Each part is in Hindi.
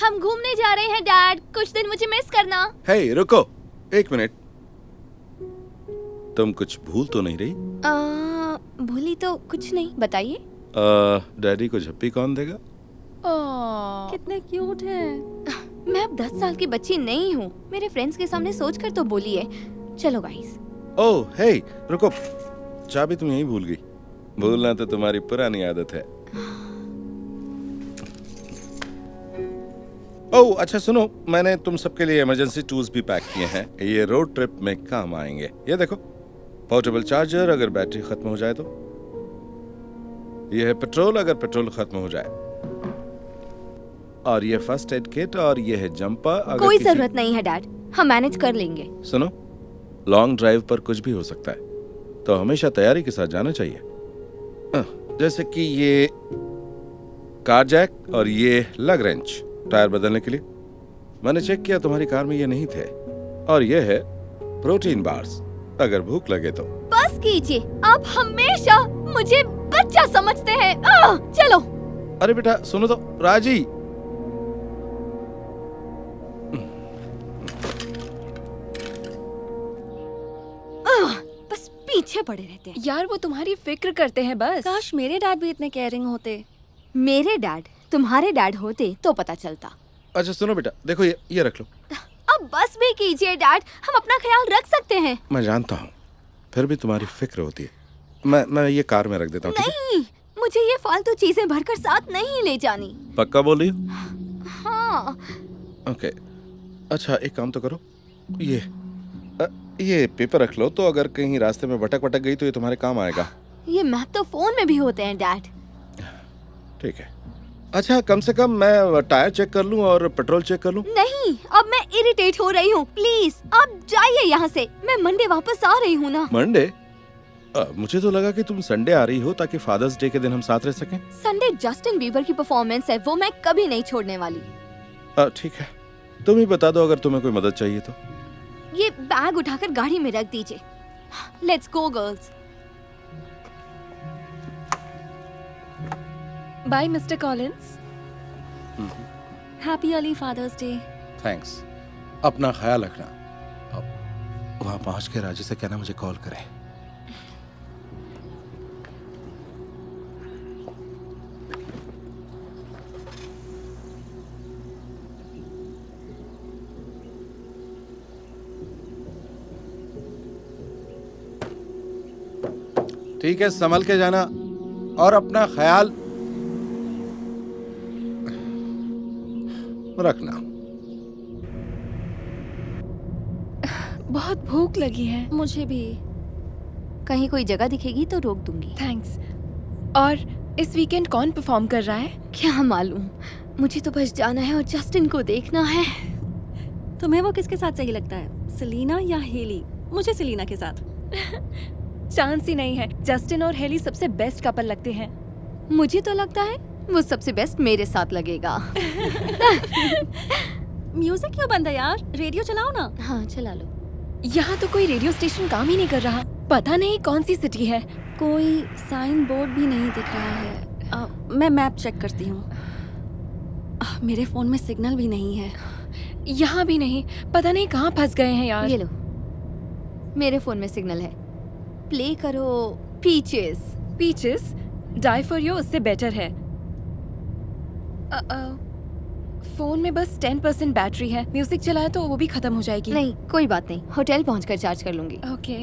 हम घूमने जा रहे हैं डैड, कुछ दिन मुझे मिस करना। हे रुको, एक मिनट। तुम कुछ भूल तो नहीं रही? भूली तो कुछ नहीं, बताइए। डैडी को झप्पी कौन देगा? कितने क्यूट हैं। मैं अब 10 साल की बच्ची नहीं हूँ, मेरे फ्रेंड्स के सामने सोचकर तो बोलिए। चलो गाइस। ओह हे रुको, चाबी तुम यहीं भूल गई। भूलना तो तुम्हारी पुरानी आदत है। ओह अच्छा सुनो, मैंने तुम सबके लिए इमरजेंसी टूल्स भी पैक किए हैं, ये रोड ट्रिप में काम आएंगे। ये देखो, पोर्टेबल चार्जर अगर बैटरी खत्म हो जाए तो, ये है पेट्रोल अगर पेट्रोल खत्म हो जाए, और ये फर्स्ट एड किट, और ये है जंपर अगर कोई जरूरत नहीं है डैड, हम मैनेज कर लेंगे। सुनो, लॉन्ग ड्राइव पर कुछ भी हो सकता है, तो हमेशा तैयारी के साथ जाना चाहिए। जैसे कि ये कार जैक और ये लग रेंच टायर बदलने के लिए। मैंने चेक किया, तुम्हारी कार में ये नहीं थे। और ये है प्रोटीन बार्स, अगर भूख लगे तो। बस कीजिए, आप हमेशा मुझे बच्चा समझते हैं। चलो। अरे बेटा सुनो तो, राजी। बस पीछे पड़े रहते हैं। यार वो तुम्हारी फिक्र करते हैं बस। काश मेरे डैड भी इतने केयरिंग होते। मेरे डैड तुम्हारे डैड होते तो पता चलता। अच्छा सुनो बेटा, देखो ये रख लो। अब बस भी कीजिए डैड, हम अपना ख्याल रख सकते हैं। मैं जानता हूँ, फिर भी तुम्हारी फिक्र होती है। मैं ये कार में रख देता हूँ। नहीं, मुझे ये फालतू चीजें भरकर साथ नहीं ले जानी। पक्का बोल रही हो? हाँ। ओके, अच्छा एक काम तो करो, ये पेपर रख लो, तो अगर कहीं रास्ते में भटक गई तो ये तुम्हारे काम आएगा। ये मैप तो फोन में भी होते हैं डैड। ठीक है। अच्छा कम से कम मैं टायर चेक कर लूं और पेट्रोल चेक कर लूं? नहीं, अब मैं इरिटेट हो रही हूँ। प्लीज आप जाइए यहाँ से, मैं मंडे वापस आ रही हूँ ना। मंडे? मुझे तो लगा कि तुम संडे आ रही हो ताकि फादर्स डे के दिन हम साथ रह सकें। संडे जस्टिन बीबर की परफॉर्मेंस है, वो मैं कभी नहीं छोड़ने वाली। ठीक है, तुम ही बता दो अगर तुम्हें कोई मदद चाहिए तो। ये बैग उठाकर गाड़ी में रख दीजिए। Let's go girls. Bye mister Collins. Happy early father's day. Thanks. अपना ख्याल रखना। अब वहाँ पहुँच के राजी से कहना मुझे कॉल करे। ठीक है, संभल के जाना और अपना ख्याल रखना। बहुत भूख लगी है। मुझे भी। कहीं कोई जगह दिखेगी तो रोक दूंगी। थैंक्स। और इस वीकेंड कौन परफॉर्म कर रहा है? क्या मालूम, मुझे तो बस जाना है और जस्टिन को देखना है। तुम्हें वो किसके साथ सही लगता है, सेलिना या हेली? मुझे सेलिना के साथ। चांस ही नहीं है, जस्टिन और हेली सबसे बेस्ट कपल लगते हैं। मुझे तो लगता है वो सबसे बेस्ट मेरे साथ लगेगा। म्यूजिक क्यों बंद है यार, रेडियो चलाओ ना। हाँ चला लो। यहाँ तो कोई रेडियो स्टेशन काम ही नहीं कर रहा। पता नहीं कौन सी सिटी है। कोई साइन बोर्ड भी नहीं दिख रहा है। मैं मैप चेक करती हूँ। मेरे फोन में सिग्नल भी नहीं है। यहाँ भी नहीं, पता नहीं कहाँ फंस गए हैं यार। ये लो, मेरे फोन में सिग्नल है। प्ले करो peaches. Peaches? Die for you उससे बेटर है। फोन में बस 10% बैटरी है, म्यूजिक चलाया तो वो भी खत्म हो जाएगी। नहीं कोई बात नहीं, होटल पहुंचकर चार्ज कर लूंगी। ओके।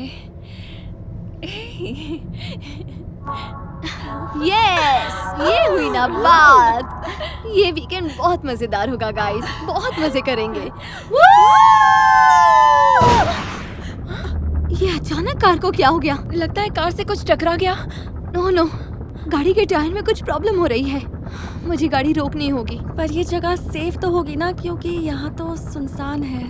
यस, ये हुई ना बात। ये वीकेंड बहुत मजेदार होगा गाइस, बहुत मजे करेंगे। ये अचानक कार को क्या हो गया? लगता है कार से कुछ टकरा गया। नो, गाड़ी के टायर में कुछ प्रॉब्लम हो रही है। मुझे गाड़ी रोकनी होगी। पर ये जगह सेफ तो होगी ना, क्योंकि यहाँ तो सुनसान है।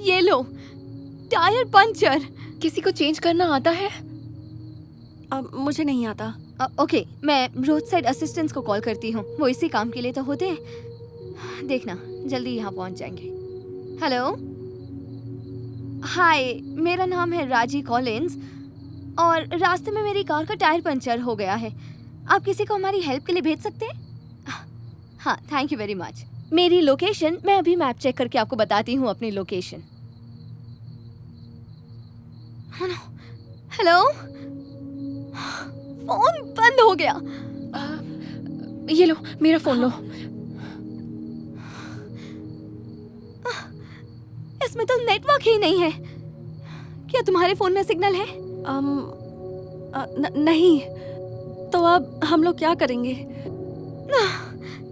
ये लो, टायर पंचर। किसी को चेंज करना आता है? अब मुझे नहीं आता। ओके, मैं रोड साइड असिस्टेंट्स को कॉल करती हूँ, वो इसी काम के लिए तो होते हैं। देखना जल्दी यहाँ पहुँच जाएंगे। हेलो, हाय, मेरा नाम है राजी कॉलिंस। और रास्ते में मेरी कार का टायर पंचर हो गया है। आप किसी को हमारी हेल्प के लिए भेज सकते हैं? हाँ, थैंक यू वेरी मच। मेरी लोकेशन मैं अभी मैप चेक करके आपको बताती हूँ अपनी लोकेशन। हेलो, फोन बंद हो गया। ये लो, मेरा फोन लो। इसमें तो नेटवर्क ही नहीं है। क्या तुम्हारे फोन में सिग्नल है? नहीं। तो अब हम लोग क्या करेंगे?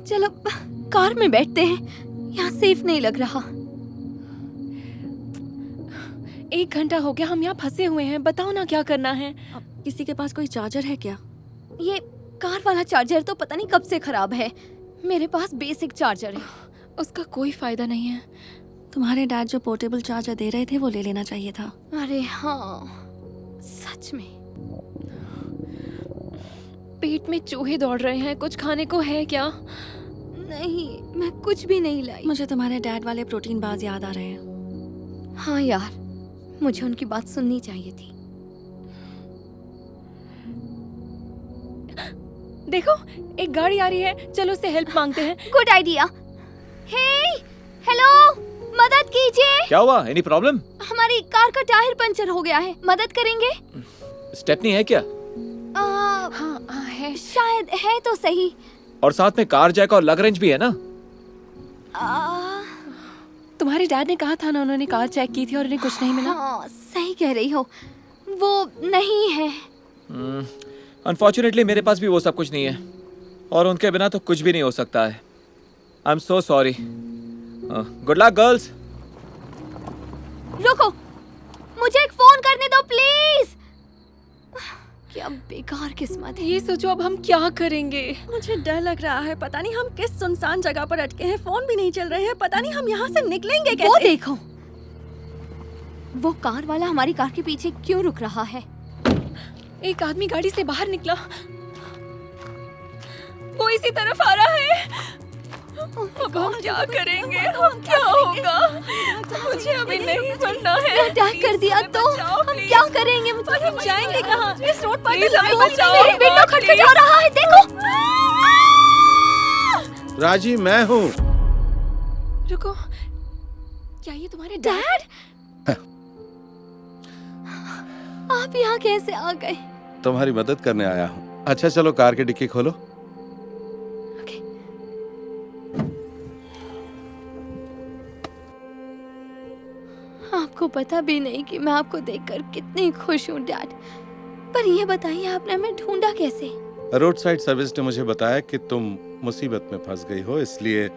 चलो कार में बैठते हैं, यहाँ सेफ नहीं लग रहा। 1 घंटा हो गया हम यहाँ फंसे हुए हैं, बताओ ना क्या करना है। अब किसी के पास कोई चार्जर है क्या? ये कार वाला चार्जर तो पता नहीं कब से खराब है। मेरे पास बेसिक चार्जर है। उसका कोई फायदा नहीं है। तुम्हारे डैड जो पोर्टेबल चार्जर दे रहे थे वो ले लेना चाहिए था। अरे हाँ, सच में। पेट में चूहे दौड़ रहे हैं, कुछ खाने को है क्या? नहीं, मैं कुछ भी नहीं लाई। मुझे तुम्हारे डैड वाले प्रोटीन बार्स याद आ रहे हैं। हाँ यार, मुझे उनकी बात सुननी चाहिए थी। देखो, एक गाड़ी आ रही है, चलो उससे हेल्प मांगते हैं। Good idea. हे, हेलो, मदद कीजिए। क्या हुआ? Any problem? हमारी कार का टायर पंचर हो गया है, मदद करेंगे? स्टेपनी है क्या? हाँ है। शायद है तो सही। और साथ में कार जैक और लग रेंज भी है ना? तुम्हारे डैड ने कहा था ना, उन्होंने कार चेक की थी और उन्हें कुछ नहीं मिला। हाँ, सही कह रही हो, वो नहीं है। अनफॉर्चुनेटली मेरे पास भी वो सब कुछ नहीं है और उनके बिना तो कुछ भी नहीं हो सकता है। I am so sorry. Good luck girls. रुको, मुझे एक फोन करने दो प्लीज। क्या बेकार किस्मत है। ये सोचो अब हम क्या करेंगे। मुझे डर लग रहा है, पता नहीं हम किस सुनसान जगह पर अटके हैं। फोन भी नहीं चल रहे हैं, पता नहीं हम यहाँ से निकलेंगे कैसे। वो देखो, वो कार वाला हमारी कार के पीछे क्यों रुक रहा है? एक आदमी गाड़ी से बाहर निकला, वो इसी तरफ आ रहा है। अब हम क्या करेंगे? हम क्या होगा? मुझे अभी नहीं बनना है। अटैक कर दिया तो हम क्या करेंगे? और हम जाएंगे कहाँ? इस रोड पर प्लीज हमें बचाओ। मेरी विंडो खटखटा रहा है, देखो। राजी, मैं हूँ। रुको, क्या ये तुम्हारे डैड? आप यहाँ कैसे आ गए? तुम्हारी मदद करने आया हूँ। अच्छा चलो कार की डिक्की खोलो। आपको पता भी नहीं कि मैं आपको देखकर कितनी खुश हूँ डैड। पर ये बताइए, आपने हमें ढूंढा कैसे? रोड साइड सर्विस ने मुझे बताया कि तुम मुसीबत में फंस गई हो, इसलिए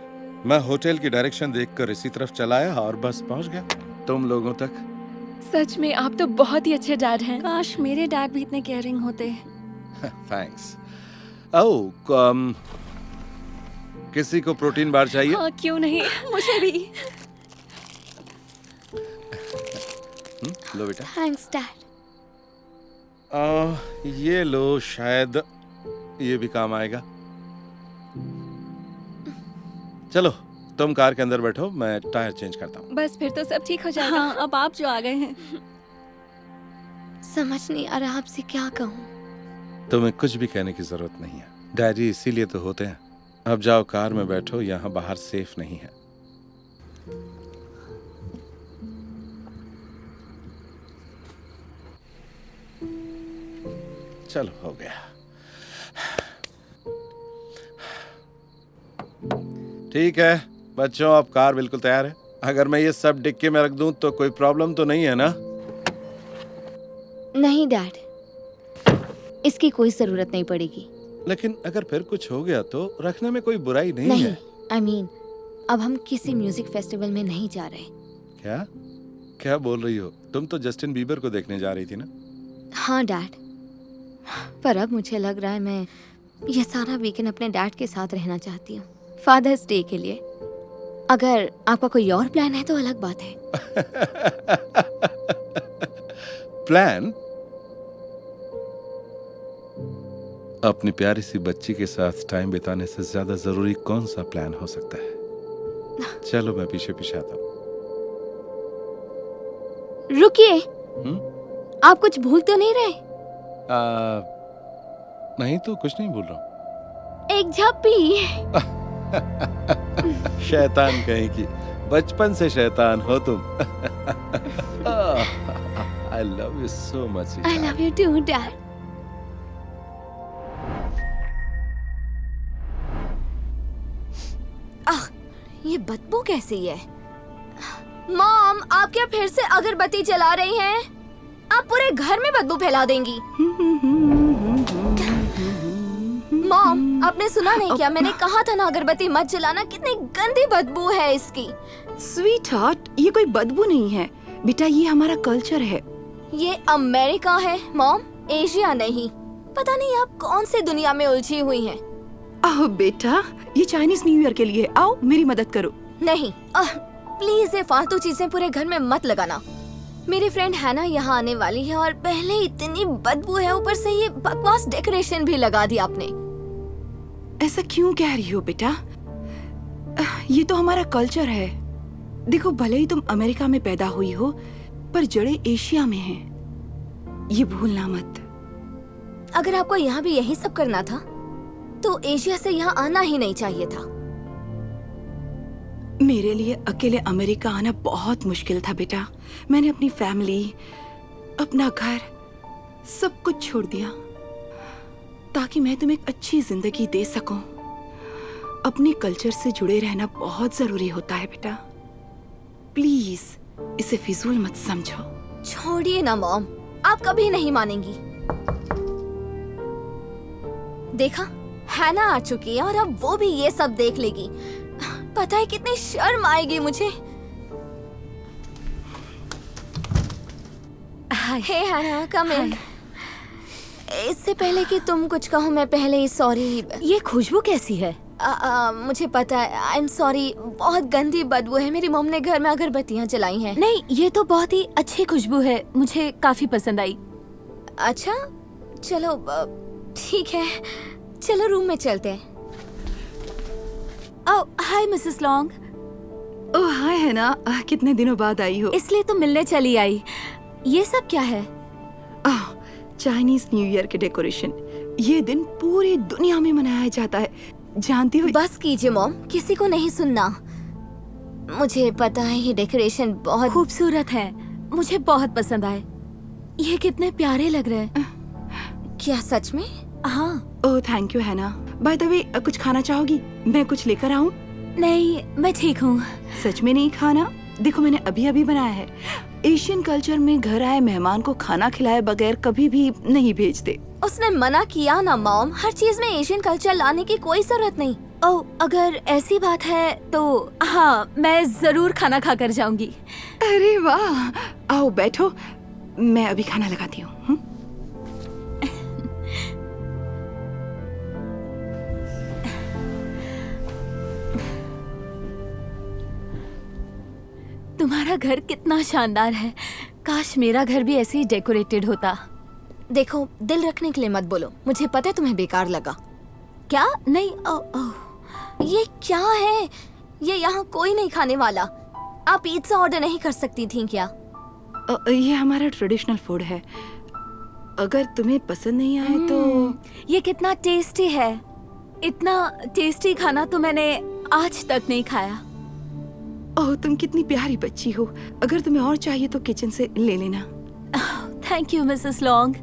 मैं होटल की डायरेक्शन देखकर इसी तरफ चला आया और बस पहुंच गया तुम लोगों तक। सच में आप तो बहुत ही अच्छे डैड हैं। काश मेरे डैड भी इतने केयरिंग होते। थैंक्स। किसी को प्रोटीन बार चाहिए? हाँ, क्यों नहीं। मुझे भी। लो बेटा। Thanks dad. ये लो, शायद ये भी काम आएगा। चलो तुम कार के अंदर बैठो, मैं टायर चेंज करता हूँ। बस फिर तो सब ठीक हो जाएगा। हाँ, अब आप जो आ गए हैं। समझ नहीं आ रहा आपसे क्या कहूँ। तुम्हें कुछ भी कहने की जरूरत नहीं है, डैडी इसीलिए तो होते हैं। अब जाओ कार में बैठो, यहाँ बाहर सेफ नहीं है। चलो हो गया। ठीक है बच्चों, अब कार बिल्कुल तैयार है। अगर मैं ये सब डिक्की में रख दूं तो कोई प्रॉब्लम तो नहीं है ना? नहीं डैड, इसकी कोई जरूरत नहीं पड़ेगी। लेकिन अगर फिर कुछ हो गया तो रखने में कोई बुराई नहीं नहीं, है। आई मीन अब हम किसी म्यूजिक फेस्टिवल में नहीं जा रहे। क्या क्या बोल रही हो? तुम तो जस्टिन बीबर को देखने जा रही थी ना? हाँ डैड, पर अब मुझे लग रहा है मैं ये सारा वीकेंड अपने डैड के साथ रहना चाहती हूँ, फादर्स डे के लिए। अगर आपका कोई और प्लान है तो अलग बात है। प्लान? अपनी प्यारी सी बच्ची के साथ टाइम बिताने से ज्यादा जरूरी कौन सा प्लान हो सकता है? चलो मैं पीछे पीछे आता हूँ। रुकिए, आप कुछ भूल तो नहीं रहे? नहीं तो कुछ नहीं बोल रहा हूँ। एक झप्पी। शैतान कहीं की, बचपन से शैतान हो तुम। I love you so much. I love you too dad. ये बदबू कैसी है? मॉम, आप क्या फिर से अगरबत्ती जला रही हैं? आप पूरे घर में बदबू फैला देंगी। मॉम, आपने सुना नहीं क्या? मैंने कहा था ना अगरबत्ती मत जलाना। कितनी गंदी बदबू है इसकी। स्वीट हार्ट, ये कोई बदबू नहीं है बेटा, ये हमारा कल्चर है। ये अमेरिका है मॉम, एशिया नहीं। पता नहीं आप कौन सी दुनिया में उलझी हुई हैं। आओ बेटा, ये चाइनीज न्यू ईयर के लिए, आओ मेरी मदद करो। नहीं, प्लीज ये फालतू चीजें पूरे घर में मत लगाना। मेरी फ्रेंड हैना यहाँ आने वाली है और पहले इतनी बदबू है, ऊपर से ये बकवास डेकोरेशन भी लगा दी आपने। ऐसा क्यों कह रही हो बेटा? ये तो हमारा कल्चर है। देखो, भले ही तुम अमेरिका में पैदा हुई हो, पर जड़ें एशिया में हैं। ये भूलना मत। अगर आपको यहाँ भी यही सब करना था तो एशिया से यहाँ आना ही नहीं चाहिए था। मेरे लिए अकेले अमेरिका आना बहुत मुश्किल था बेटा। मैंने अपनी फैमिली, अपना घर, सब कुछ छोड़ दिया ताकि मैं तुम्हें एक अच्छी जिंदगी दे सकूं। अपने कल्चर से जुड़े रहना बहुत जरूरी होता है बेटा। प्लीज इसे फिजूल मत समझो। छोड़िए ना मॉम, आप कभी नहीं मानेंगी। देखा, हैना आ चुकी है और अब वो भी ये सब देख लेगी। पता है कितनी शर्म आएगी मुझे। हे हैना, कम इन। इससे पहले कि तुम कुछ कहो, मैं पहले ही सॉरी। ये खुशबू कैसी है? मुझे पता है, आई एम सॉरी। बहुत गंदी बदबू है। मेरी मॉम ने घर में अगरबत्तियां जलाई हैं। नहीं, ये तो बहुत ही अच्छी खुशबू है, मुझे काफी पसंद आई। अच्छा, चलो ठीक है, चलो रूम में चलते हैं। ओह, हाय मिसेस लॉन्ग। ओह हाय हैना, कितने दिनों बाद आई हो। इसलिए तो मिलने चली आई। ये सब क्या है? चाइनीज न्यू ईयर के डेकोरेशन। ये दिन पूरी दुनिया में मनाया जाता है, जानती हो। बस कीजिए मॉम, किसी को नहीं सुनना। मुझे पता है ये डेकोरेशन बहुत खूबसूरत है, मुझे बहुत पसंद आए। ये कितने प्यारे लग रहे हैं। क्या सच में? हाँ। ओह थैंक यू हैना। बाय द वे, कुछ खाना चाहोगी? मैं कुछ लेकर आऊं? नहीं, मैं ठीक हूँ। सच में नहीं खाना? देखो, मैंने अभी अभी बनाया है। एशियन कल्चर में घर आए मेहमान को खाना खिलाए बगैर कभी भी नहीं भेजते। उसने मना किया ना मॉम, हर चीज में एशियन कल्चर लाने की कोई जरूरत नहीं। ओह, अगर ऐसी बात है तो हाँ, मैं जरूर खाना खा कर जाऊंगी। अरे वाह, आओ बैठो, मैं अभी खाना लगाती हूँ। तुम्हारा घर कितना शानदार है। काश मेरा घर भी ऐसे ही डेकोरेटेड होता। देखो, दिल रखने के लिए मत बोलो, मुझे पता है तुम्हें बेकार लगा। क्या? नहीं। ओह, ये क्या है? ये यहाँ कोई नहीं खाने वाला। आप पिज्जा ऑर्डर नहीं कर सकती थी क्या? ये हमारा ट्रेडिशनल फूड है, अगर तुम्हें पसंद नहीं आए तो। ये कितना टेस्टी है। इतना टेस्टी खाना तो मैंने आज तक नहीं खाया। ओह, तुम कितनी प्यारी बच्ची हो। अगर तुम्हें और चाहिए तो किचन से ले लेना। Thank you Mrs long.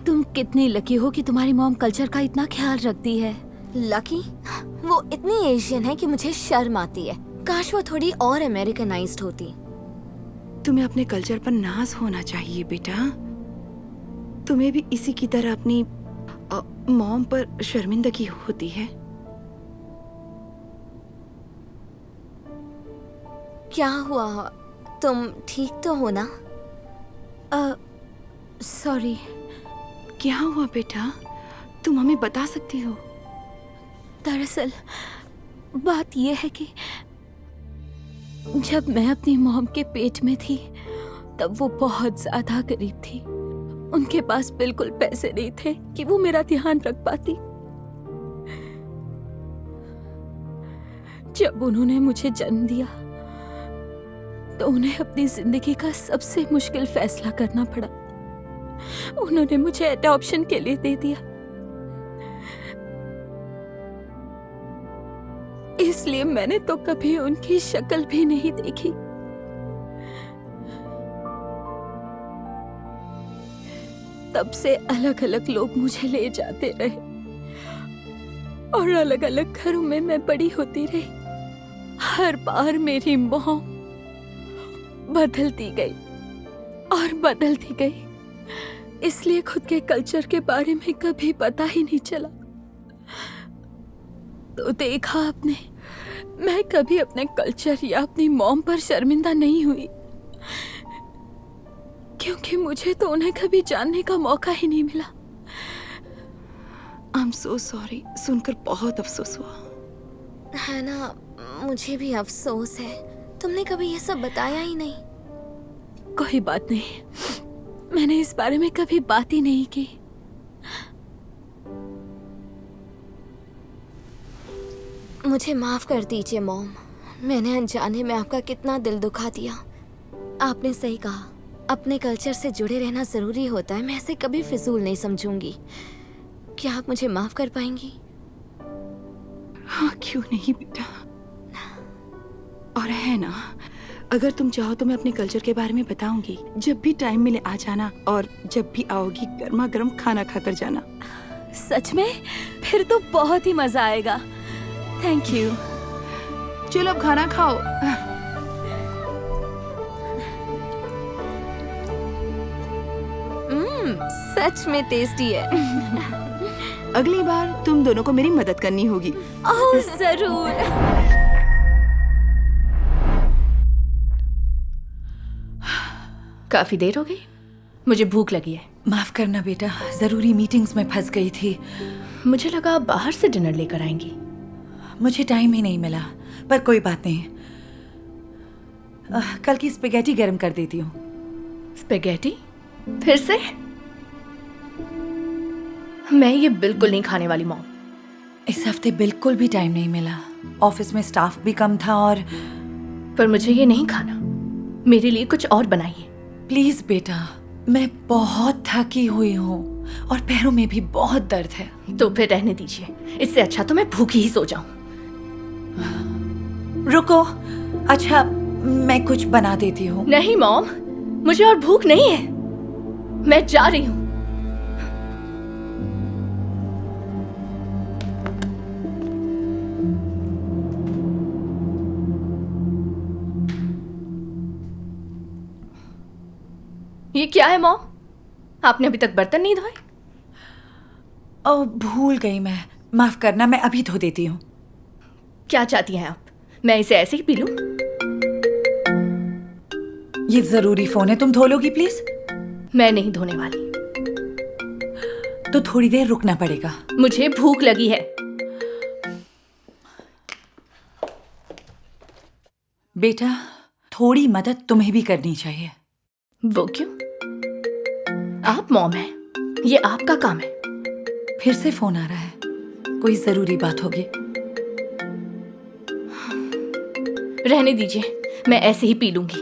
तुम कितनी लकी हो कि तुम्हारी मॉम कल्चर का इतना ख्याल रखती है। लकी? वो इतनी एशियन है कि मुझे शर्म आती है। काश वो थोड़ी और अमेरिकनाइज्ड होती। तुम्हें अपने कल्चर पर नाज होना चाहिए बेटा। तुम्हें भी इसी की तरह अपनी मॉम पर शर्मिंदगी होती है। क्या हुआ? तुम ठीक तो हो ना? सॉरी। क्या हुआ बेटा? तुम हमें बता सकती हो। दरअसल बात यह है कि जब मैं अपनी मॉम के पेट में थी तब वो बहुत ज्यादा गरीब थी। उनके पास बिल्कुल पैसे नहीं थे कि वो मेरा ध्यान रख पाती। जब उन्होंने मुझे जन्म दिया तो उन्हें अपनी जिंदगी का सबसे मुश्किल फैसला करना पड़ा। उन्होंने मुझे अडॉप्शन के लिए दे दिया। इसलिए मैंने तो कभी उनकी शक्ल भी नहीं देखी। तब से अलग अलग लोग मुझे ले जाते रहे और अलग अलग घरों में मैं बड़ी होती रही। हर बार मेरी मॉम बदलती गई और बदलती गई, इसलिए खुद के कल्चर के बारे में कभी पता ही नहीं चला। तो देखा आपने, मैं कभी अपने कल्चर या अपनी मॉम पर शर्मिंदा नहीं हुई, क्योंकि मुझे तो उन्हें कभी जानने का मौका ही नहीं मिला। आई एम सो सॉरी, सुनकर बहुत अफसोस हुआ। है ना, मुझे भी अफसोस है। तुमने कभी ये सब बताया ही नहीं। कोई बात नहीं, मैंने इस बारे में कभी बात ही नहीं की। मुझे माफ कर दीजिए मॉम, मैंने अनजाने में आपका कितना दिल दुखा दिया। आपने सही कहा, अपने कल्चर से जुड़े रहना जरूरी होता है। मैं इसे कभी फिजूल नहीं समझूंगी। क्या आप मुझे माफ कर पाएंगी? हाँ, क्यों नहीं बेटा। और है ना, अगर तुम चाहो तो मैं अपने कल्चर के बारे में बताऊंगी। जब भी टाइम मिले आ जाना, और जब भी आओगी गर्मा गर्म खाना खाकर जाना। सच में? फिर तो बहुत ही मजा आएगा। Thank you. चलो अब खाना खाओ। सच में टेस्टी है। अगली बार तुम दोनों को मेरी मदद करनी होगी। ओह जरूर। काफी देर हो गई, मुझे भूख लगी है। माफ करना बेटा, जरूरी मीटिंग्स में फंस गई थी। मुझे लगा आप बाहर से डिनर लेकर आएंगी। मुझे टाइम ही नहीं मिला, पर कोई बात नहीं। कल की स्पेगेटी गर्म कर देती हूँ। स्पेगेटी? फिर से? मैं ये बिल्कुल नहीं खाने वाली मॉम। इस हफ्ते बिल्कुल भी टाइम नहीं मिला, ऑफिस में स्टाफ भी कम था। और पर मुझे ये नहीं खाना, मेरे लिए कुछ और बनाइए प्लीज बेटा, मैं बहुत थकी हुई हूँ और पैरों में भी बहुत दर्द है। तो फिर रहने दीजिए, इससे अच्छा तो मैं भूखी ही सो जाऊं। रुको, अच्छा मैं कुछ बना देती हूँ। नहीं मॉम, मुझे और भूख नहीं है, मैं जा रही हूँ। ये क्या है मॉम? आपने अभी तक बर्तन नहीं धोए? ओह भूल गई मैं, माफ करना, मैं अभी धो देती हूँ। क्या चाहती हैं आप? मैं इसे ऐसे ही पी लूं? ये जरूरी फोन है, तुम धो लोगी प्लीज? मैं नहीं धोने वाली। तो थोड़ी देर रुकना पड़ेगा। मुझे भूख लगी है। बेटा, थोड़ी मदद तुम्हें भी करनी चाहिए। वो क्यों? आप मॉम हैं, ये आपका काम है। फिर से फोन आ रहा है, कोई जरूरी बात होगी। रहने दीजिए, मैं ऐसे ही पी लूंगी।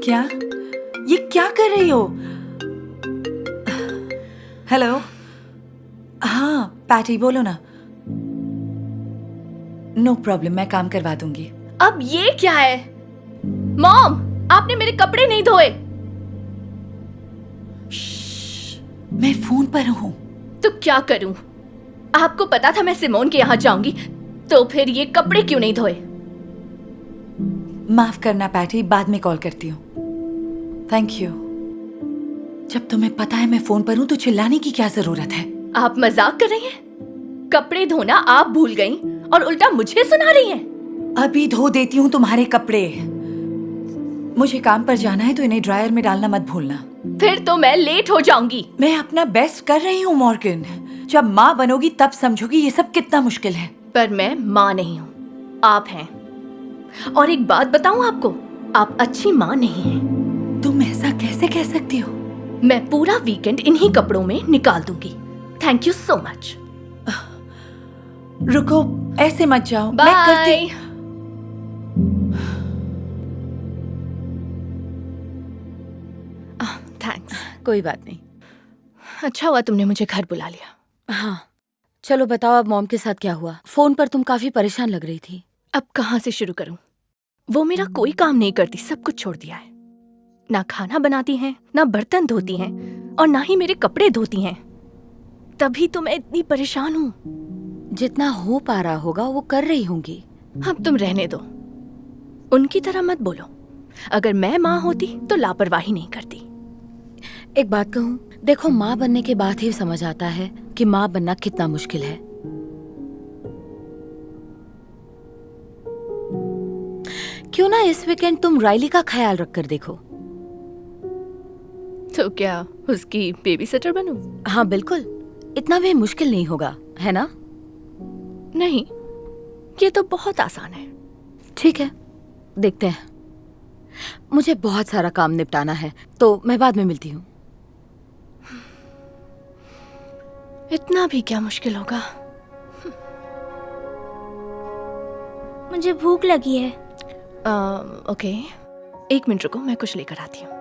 क्या? ये क्या कर रही हो? हेलो, हाँ पैटी बोलो ना। नो प्रॉब्लम, मैं काम करवा दूंगी। अब ये क्या है? मॉम, आपने मेरे कपड़े नहीं धोए। मैं फोन पर हूँ। तो क्या करूं? आपको पता था मैं सिमोन के यहाँ जाऊंगी, तो फिर ये कपड़े क्यों नहीं धोए? माफ करना पैटी, बाद में कॉल करती हूँ। Thank you. जब तुम्हें पता है मैं फोन पर हूँ तो चिल्लाने की क्या जरूरत है? आप मजाक कर रही हैं? कपड़े धोना आप भूल गईं और उल्टा मुझे सुना रही हैं। अभी धो देती हूँ तुम्हारे कपड़े। मुझे काम पर जाना है तो इन्हें ड्रायर में डालना मत भूलना। फिर तो मैं लेट हो जाऊंगी। मैं अपना बेस्ट कर रही हूँ मॉर्गन। जब माँ बनोगी तब समझोगी ये सब कितना मुश्किल है। पर मैं माँ नहीं हूँ, आप हैं। और एक बात बताऊं आपको, आप अच्छी माँ नहीं हैं। तुम ऐसा कैसे कह सकती हो? मैं पूरा वीकेंड इन्हीं कपड़ों में निकाल दूंगी। Thank you so much. रुको, ऐसे मत जाओ। मैं बाय। करती। थैंक्स। कोई बात नहीं। अच्छा हुआ तुमने मुझे घर बुला लिया। हाँ, चलो बताओ अब मॉम के साथ क्या हुआ? फोन पर तुम काफी परेशान लग रही थी। अब कहाँ से शुरू करूं? वो मेरा कोई काम नहीं करती, सब कुछ छोड़ दिया है। ना खाना बनाती हैं, ना बर्तन धोती हैं, और ना ही मेरे कपड़े धोती हैं। तभी तो मैं इतनी परेशान हूँ। जितना हो पा रहा होगा वो कर रही होंगी। अब तुम रहने दो, उनकी तरह मत बोलो। अगर मैं माँ होती तो लापरवाही नहीं करती। एक बात कहूँ, देखो माँ बनने के बाद ही समझ आता है कि माँ बनना कितना मुश्किल है। क्यों ना इस वीकेंड तुम राइली का ख्याल रख कर देखो। तो क्या उसकी बेबी सिटर बनूं? हाँ बिल्कुल, इतना भी मुश्किल नहीं होगा, है ना? नहीं, ये तो बहुत आसान है। ठीक है, देखते हैं। मुझे बहुत सारा काम निपटाना है, तो मैं बाद में मिलती हूँ। इतना भी क्या मुश्किल होगा? मुझे भूख लगी है। ओके, 1 मिनट रुको, मैं कुछ लेकर आती हूँ।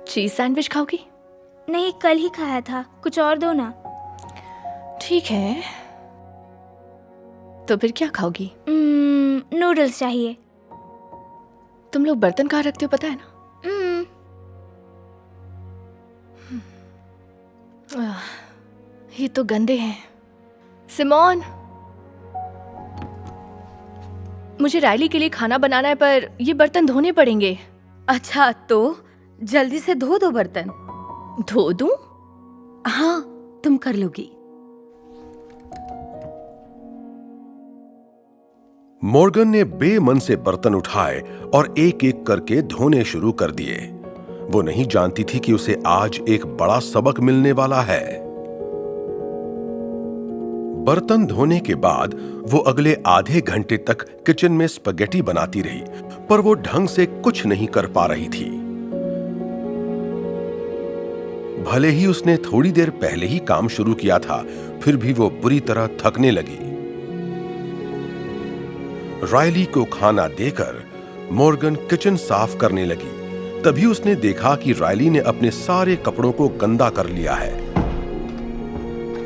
Cheese sandwich खाओगी? नहीं, कल ही खाया था, कुछ और दो ना। ठीक है, तो फिर क्या खाओगी? नूडल्स चाहिए। तुम लोग बर्तन कहाँ रखते हो पता है ना? ये तो गंदे हैं। सिमोन, मुझे राइली के लिए खाना बनाना है, पर ये बर्तन धोने पड़ेंगे। अच्छा, तो जल्दी से धो दो बर्तन। धो दूं? हाँ, तुम कर लोगी। मॉर्गन ने बेमन से बर्तन उठाए और एक एक करके धोने शुरू कर दिए। वो नहीं जानती थी कि उसे आज एक बड़ा सबक मिलने वाला है। बर्तन धोने के बाद वो अगले आधे घंटे तक किचन में स्पगेटी बनाती रही, पर वो ढंग से कुछ नहीं कर पा रही थी। भले ही उसने थोड़ी देर पहले ही काम शुरू किया था, फिर भी वो बुरी तरह थकने लगी। राइली को खाना देकर मॉर्गन किचन साफ करने लगी। तभी उसने देखा कि राइली ने अपने सारे कपड़ों को गंदा कर लिया है।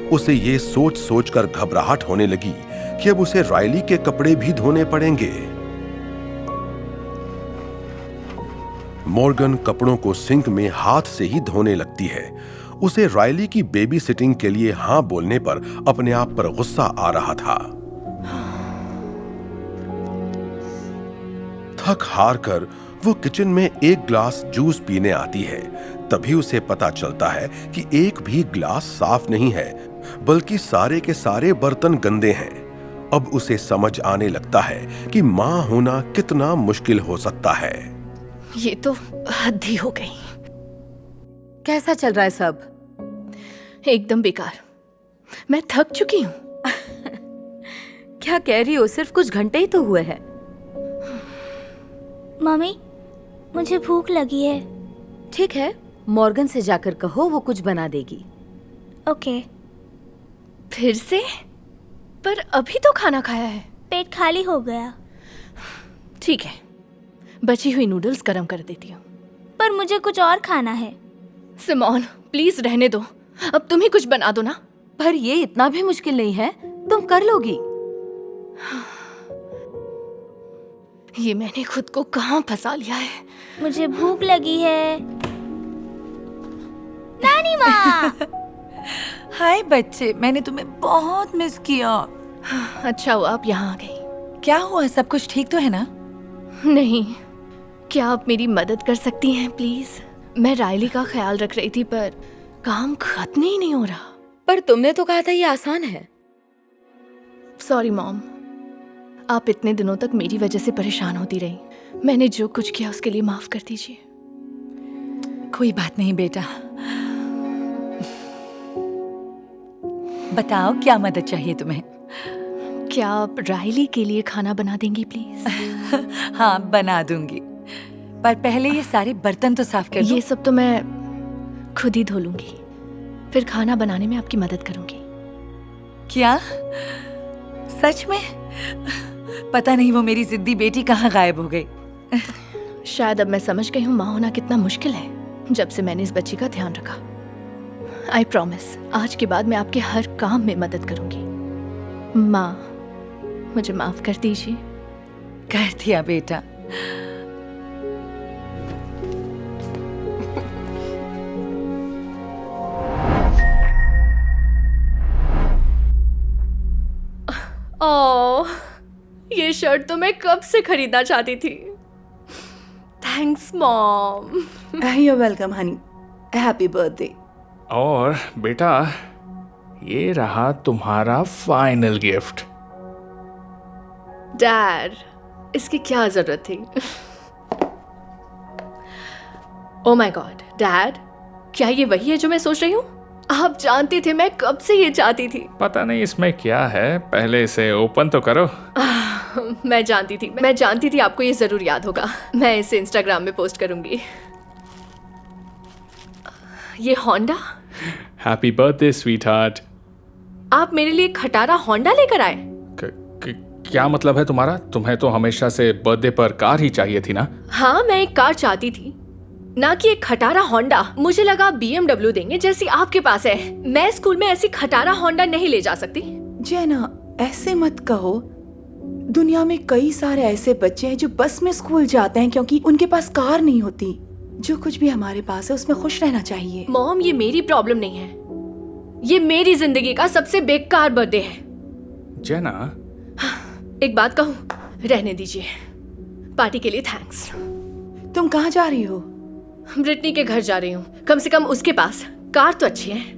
उसे ये सोच सोचकर घबराहट होने लगी कि अब उसे राइली के कपड़े भी धोने पड़ेंगे। मॉर्गन कपड़ों को सिंक में हाथ से ही धोने लगती है। उसे राइली की बेबी सिटिंग के लिए हां बोलने पर अपने आप पर गुस्सा आ रहा था। थक हार कर वो किचन में एक ग्लास जूस पीने आती है। तभी उसे पता चलता है कि एक भी ग्लास साफ नहीं है, बल्कि सारे के सारे बर्तन गंदे हैं। अब उसे समझ आने लगता है कि मां होना कितना मुश्किल हो सकता है। ये तो हद ही हो गई। कैसा चल रहा है सब? एकदम बेकार। मैं थक चुकी हूँ। क्या कह रही हो? सिर्फ कुछ घंटे ही तो हुए हैं। मम्मी, मुझे भूख लगी है। ठीक है, मॉर्गन से जाकर कहो, वो कुछ बना देगी। ओके। फिर से? पर अभी तो खाना खाया है। पेट खाली हो गया। ठीक है, बची हुई नूडल्स गरम कर देती हूँ। पर मुझे कुछ और खाना है। सिमोन, प्लीज रहने दो, अब तुम ही कुछ बना दो ना। पर ये इतना भी मुश्किल नहीं है, तुम कर लोगी। ये मैंने खुद को कहाँ फंसा लिया है। मुझे भूख लगी है। नानी माँ। हाय बच्चे, मैंने तुम्हें बहुत मिस किया। अच्छा हुआ आप यहाँ आ गई। क्या हुआ? सब कुछ ठीक तो है ना? नहीं, क्या आप मेरी मदद कर सकती हैं प्लीज? मैं राइली का ख्याल रख रही थी, पर काम खत्म ही नहीं हो रहा। पर तुमने तो कहा था ये आसान है। सॉरी मॉम, आप इतने दिनों तक मेरी वजह से परेशान होती रही। मैंने जो कुछ किया उसके लिए माफ कर दीजिए। कोई बात नहीं बेटा। बताओ क्या मदद चाहिए तुम्हें? क्या आप राइली के लिए खाना बना देंगी प्लीज? हाँ, बना दूंगी, पर पहले ये सारे बर्तन तो साफ कर दो। ये सब तो मैं खुद ही धो लूंगी, फिर खाना बनाने में आपकी मदद करूंगी। क्या? सच में? पता नहीं वो मेरी जिद्दी बेटी कहाँ गायब हो गई। शायद अब मैं समझ गई हूँ माँ होना कितना मुश्किल है जब से मैंने इस बच्ची का ध्यान रखा। आई प्रॉमिस, आज के बाद मैं आपके हर काम में मदद करूंगी। माँ, मुझे माफ कर दीजिए। कर दिया बेटा। ओह, ये शर्ट तो मैं कब से खरीदना चाहती थी। Thanks mom. You're welcome, honey. Happy birthday. और बेटा, ये रहा तुम्हारा फाइनल गिफ्ट। डैड, इसकी क्या जरूरत थी? ओह माय गॉड, डैड, क्या ये वही है जो मैं सोच रही हूँ? आप जानते थे मैं कब से ये चाहती थी। पता नहीं इसमें क्या है, पहले इसे ओपन तो करो। मैं जानती थी आपको ये जरूर याद होगा। मैं इसे इंस्टाग्राम में पोस्ट करूंगी। ये होंडा? Happy birthday sweetheart. आप मेरे लिए खटारा होंडा लेकर आए? क्या मतलब है तुम्हारा? तुम्हें तो हमेशा से बर्थडे पर कार ही चाहिए थी ना? हाँ, मैं एक कार चाहती थी, ना कि एक खटारा होंडा। मुझे लगा BMW देंगे जैसी आपके पास है। मैं स्कूल में ऐसी खटारा होंडा नहीं ले जा सकती। जेना, ऐसे मत कहो। दुनिया में कई सारे ऐसे बच्चे हैं जो बस में स्कूल जाते हैं क्योंकि उनके पास कार नहीं होती। जो कुछ भी हमारे पास है उसमें खुश रहना चाहिए। मॉम, ये मेरी प्रॉब्लम नहीं है। ये मेरी जिंदगी का सबसे बेकार बर्थडे है। जेना, एक बात कहूँ, रहने दीजिए। पार्टी के लिए थैंक्स। तुम कहाँ जा रही हो? ब्रिटनी के घर जा रही हूँ, कम से कम उसके पास कार तो अच्छी है।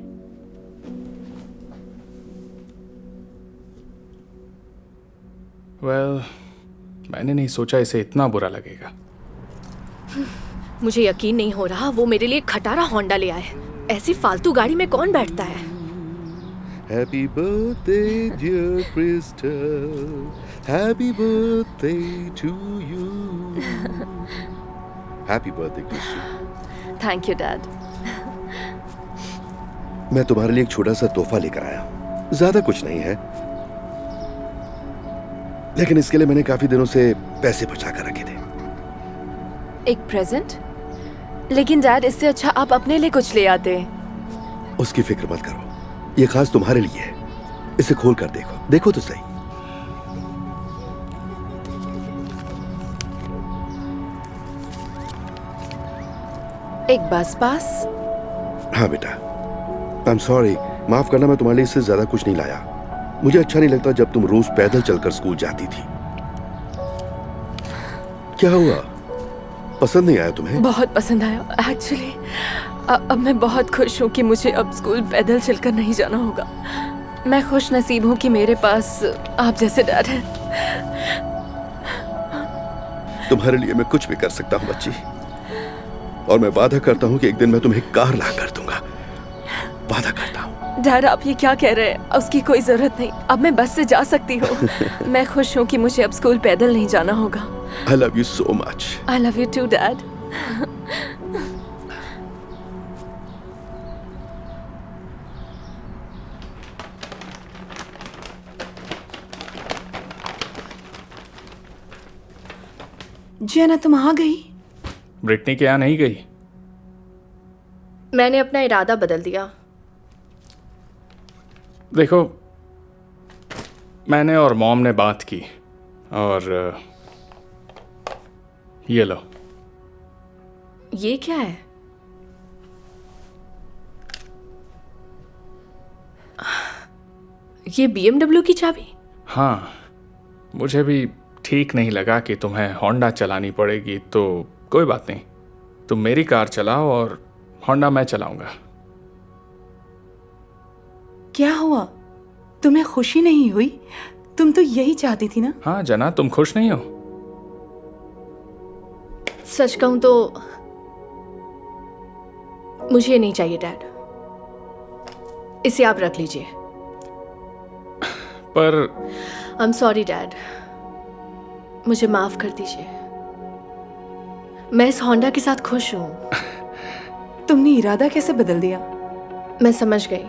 वेल, मैंने नहीं सोचा इसे इतना बुरा लगेगा। मुझे यकीन नहीं हो रहा वो मेरे लिए खटारा होंडा ले आए। ऐसी फालतू गाड़ी में कौन बैठता है? Happy birthday, dear Crystal. Happy birthday to you. Happy birthday, Crystal. Thank you dad. मैं तुम्हारे लिए एक छोटा सा तोहफा लेकर आया हूं। ज्यादा कुछ नहीं है, लेकिन इसके लिए मैंने काफी दिनों से पैसे बचा कर रखे थे। एक प्रेजेंट? लेकिन डैड, इससे अच्छा आप अपने लिए कुछ ले आते। उसकी फिक्र मत करो, ये खास तुम्हारे लिए है। इसे खोल कर देखो, देखो तो सही। एक बस पास? हाँ बेटा, आई एम सॉरी, माफ करना, मैं तुम्हारे लिए इससे ज्यादा कुछ नहीं लाया। मुझे अच्छा नहीं लगता जब तुम रोज पैदल चलकर स्कूल जाती थी। क्या हुआ, पसंद नहीं आया तुम्हें? बहुत पसंद आया एक्चुअली। अब मैं बहुत खुश हूँ कि मुझे अब स्कूल पैदल चलकर नहीं जाना होगा। मैं खुश नसीब हूँ कि मेरे पास आप जैसे डैड हैं। तुम्हारे लिए मैं कुछ भी कर सकता हूँ बच्ची, और मैं वादा करता हूँ कि एक दिन मैं तुम्हें कार ला कर दूंगा। वादा करता हूँ। डैड, आप ये क्या कह रहे हैं? उसकी कोई जरूरत नहीं, अब मैं बस से जा सकती हूँ। मैं खुश हूँ कि मुझे अब स्कूल पैदल नहीं जाना होगा। I love you so much. I love you too, Dad. जेना, तुम आ गई? ब्रिटनी के यहाँ नहीं गई? मैंने अपना इरादा बदल दिया। देखो, मैंने और मॉम ने बात की और ये लो। ये क्या है? ये BMW की चाबी? हाँ, मुझे भी ठीक नहीं लगा कि तुम्हें होंडा चलानी पड़ेगी, तो कोई बात नहीं, तुम मेरी कार चलाओ और होंडा मैं चलाऊंगा। क्या हुआ, तुम्हें खुशी नहीं हुई? तुम तो यही चाहती थी ना? हाँ जना, तुम खुश नहीं हो? सच कहूं तो मुझे ये नहीं चाहिए डैड। इसे आप रख लीजिए। पर आई एम सॉरी डैड, मुझे माफ कर दीजिए। मैं इस होंडा के साथ खुश हूं। तुमने इरादा कैसे बदल दिया? मैं समझ गई,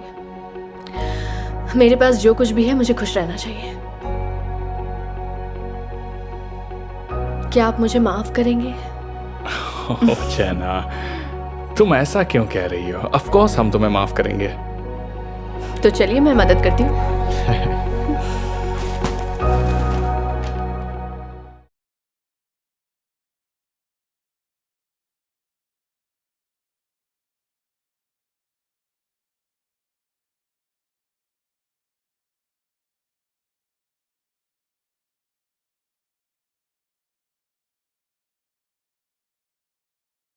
मेरे पास जो कुछ भी है मुझे खुश रहना चाहिए। क्या आप मुझे माफ करेंगे? ओह चैना, तुम ऐसा क्यों कह रही हो? ऑफ कोर्स हम तुम्हें माफ करेंगे। तो चलिए मैं मदद करती हूँ।